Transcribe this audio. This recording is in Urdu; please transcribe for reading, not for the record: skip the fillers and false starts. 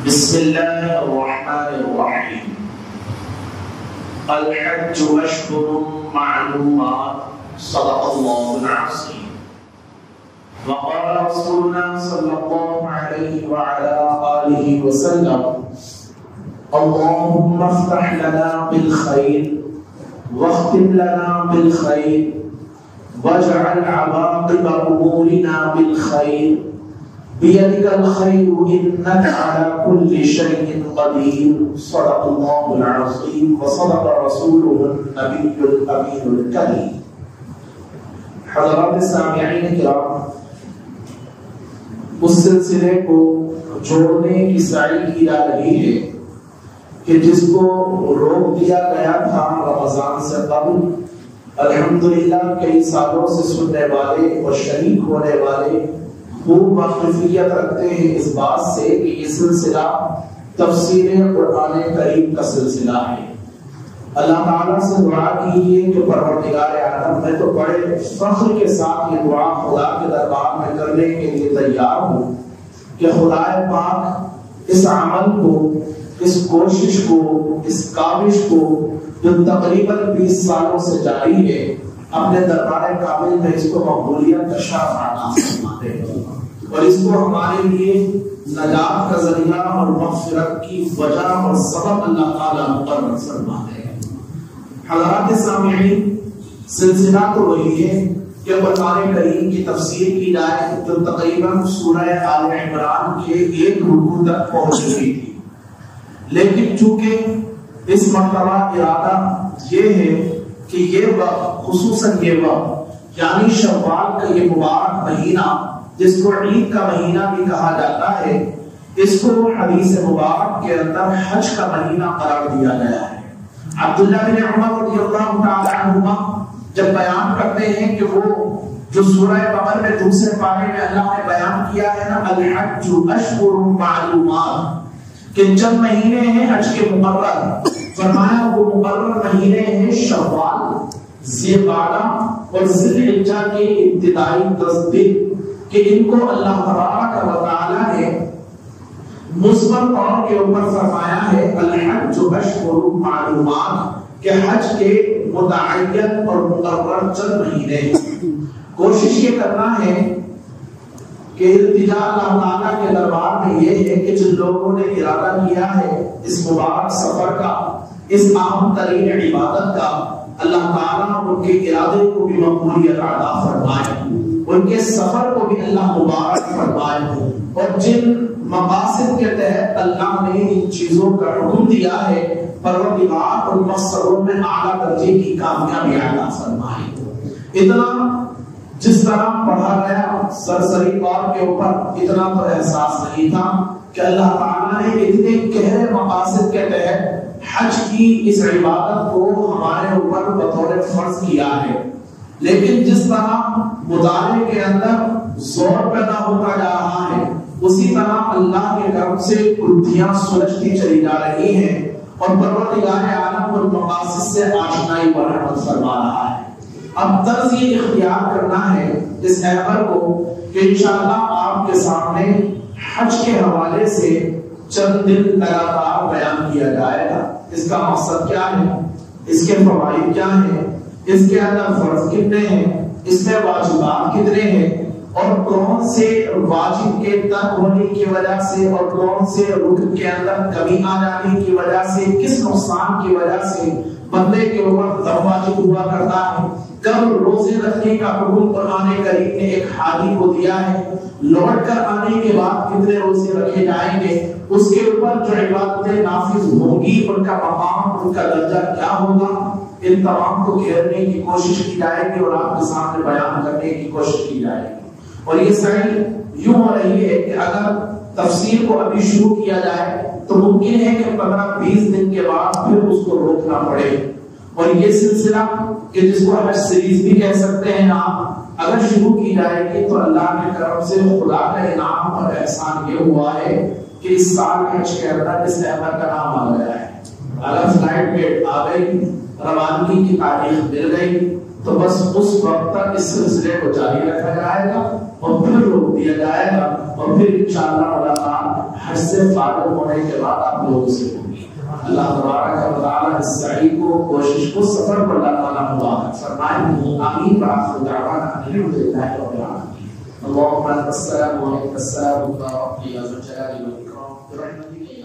بسم الله الرحمن الرحيم. الحج أشهر معلومات. صدق الله العظيم. وقال رسولنا صلى الله عليه وعلى آله وسلم: اللهم افتح لنا بالخير واختم لنا بالخير واجعل عواقب أمورنا بالخير بيدك الخير إنك على كل شيء قدير. صدق الله العظيم وصدق رسوله النبي الأمين الكريم. حضرات سامعین کرام، اس سلسلے کو جوڑنے کی سعی کی جا رہی ہے کہ جس کو روک دیا گیا تھا رمضان سے قبل، الحمدللہ کئی سالوں سے سننے والے اور شریک ہونے والے خوب واقفیت رکھتے ہیں اس بات سے کہ یہ سلسلہ تفسیر قرآن کریم کا سلسلہ ہے۔ اللہ تعالیٰ سے دعا کیجیے کہ پروردگار عالم، میں تو بڑے فخر کے ساتھ یہ دعا خدا کے دربار میں کرنے کے لیے تیار ہوں کہ خدا پاک اس عمل کو، اس کوشش کو، اس کاوش کو جو تقریباً 20 سالوں سے جاری ہے، اپنے دربار کامل میں اس کو مقبولیت کا شرف عطا فرمائے اور اس کو ہمارے لیے نجات کا ذریعہ اور مغفرت کی وجہ اور سبب اللہ تعالیٰ مقرر فرمائے۔ حضرات سامعین، سلسلہ تو وہی ہے کہ قرآن کریم کی تفسیر کی جائے جو تقریباً سورہ آل عمران کے 1 رکوع تک پہنچ چکی تھی، لیکن چونکہ اس مرتبہ ارادہ یہ ہے کہ یہ وقت، خصوصاً یہ وقت یعنی شوال کا یہ مبارک مہینہ جس کو عید کا مہینہ بھی کہا جاتا ہے، اس کو حدیث مبارک کے اندر حج کا مہینہ قرار دیا گیا ہے۔ عبداللہ بن عمر رضی اللہ تعالی عنہما جب بیان کرتے ہیں کہ وہ جو سورہ بقرہ میں دوسرے پارے میں اللہ نے بیان کیا ہے نا، الحج اشہر معلومات، کہ چند مہینے ہیں حج کے مقرر، فرمایا وہ مقرر مہینے ہیں شوال، ذی القعدہ اور ذی الحجہ کے ابتدائی 10 دن، کہ ان کو اللہ تبارک و تعالی نے مثبت طور کے اوپر فرمایا ہے الحج اشہر معلومات، کہ حج کے متعین اور مقرر چند مہینے ہیں۔ کوشش یہ کرنا ہے کہ التجا اللہ تعالیٰ کے دربار میں یہ ہے کہ جن لوگوں نے ارادہ کیا ہے اس مبارک سفر کا، اس اہم ترین عبادت کا، اللہ تعالیٰ ان کے ارادے کو بھی مقبولیت عطا فرمائے، ان کے سفر کو بھی اللہ مبارک فرمائے، اور جن مقاصد کے تحت اللہ نے ان چیزوں کا حکم دیا ہے، پروردگار ان مقصدوں میں اعلیٰ درجے کی کامیابی عطا فرمائے۔ اتنا جس طرح پڑھا گیا سرسری طور کے اوپر اتنا تو احساس نہیں تھا کہ اللہ تعالیٰ نے اتنے گہرے مقاصد کے تحت حج کی اس عبادت کو ہمارے اوپر بطور فرض کیا ہے، لیکن جس طرح مطالعے کے اندر زور پیدا ہوتا جا رہا ہے، اسی طرح اللہ کے کرم سے کلتیاں سلجھتی چلی جا رہی ہیں اور پروردگار عالم اور مقاصد سے آشنائی و رحمت فرما رہا ہے۔ اب طرز یہ اختیار کرنا ہے اس عمل کو کہ انشاءاللہ آپ کے سامنے حج کے حوالے سے چند دن لگاتار بیان کیا جائے گا۔ اس کا مقصد کیا ہے، اس کے فوائد کیا ہیں، اس کے اندر فرض کتنے ہیں، اس میں واجبات کتنے ہیں، اور کون سے واجب کے ترک ہونے کی وجہ سے اور کون سے رکن کے اندر کمی آ جانے کی وجہ سے، کس نقصان کی وجہ سے بندے کے اوپر دم واجب ہوا کرتا ہے، کب روزے رکھنے کا حکم قرآن کریم نے ایک حاجی کو دیا ہے، لوٹ کر آنے کے بعد کتنے روزے رکھے جائیں گے، اس کے اوپر جو عبادتیں نافذ ہوں گی ان کا مقام، ان کا درجہ کیا ہوگا، ان تمام کو گھیرنے کی کوشش کی جائے گی اور آپ کے سامنے بیان کرنے کی کوشش کی جائے گی۔ اور یہ سعی یوں ہو رہی ہے کہ اگر تفسیر کو ابھی شروع کیا جائے تو ممکن ہے کہ 15-20 دن کے بعد پھر اس کو روکنا پڑے، اور یہ سلسلہ کہ جس کو حج سیریز بھی کہہ سکتے ہیں آپ، اگر شروع کی جائے گی تو اللہ کے کرم سے خدا کا انعام اور احسان یہ ہوا ہے کہ اس سال حج کے اندر اس عمل کا نام آ گیا ہے، اگر فلائٹ ڈیٹ آ گئی، روانگی کی تاریخ مل گئی، تو بس اس وقت تک اس سلسلے کو جاری رکھا جائے گا اور پھر روک دیا جائے گا، اور پھر انشاءاللہ حج سے فارغ ہونے کے بعد آپ لوگوں سے ہوگی. اللہ تبارک و تعالی اس سعی کو کوشش کو سفر پر اللہ تعالیٰ مبارک فرمائے. آمین. وآخر دعوانا الحمدللہ رب العالمین. اللهم انت السلام ومنك السلام تبارك يا ذو الجلال والاكرام برحمتك.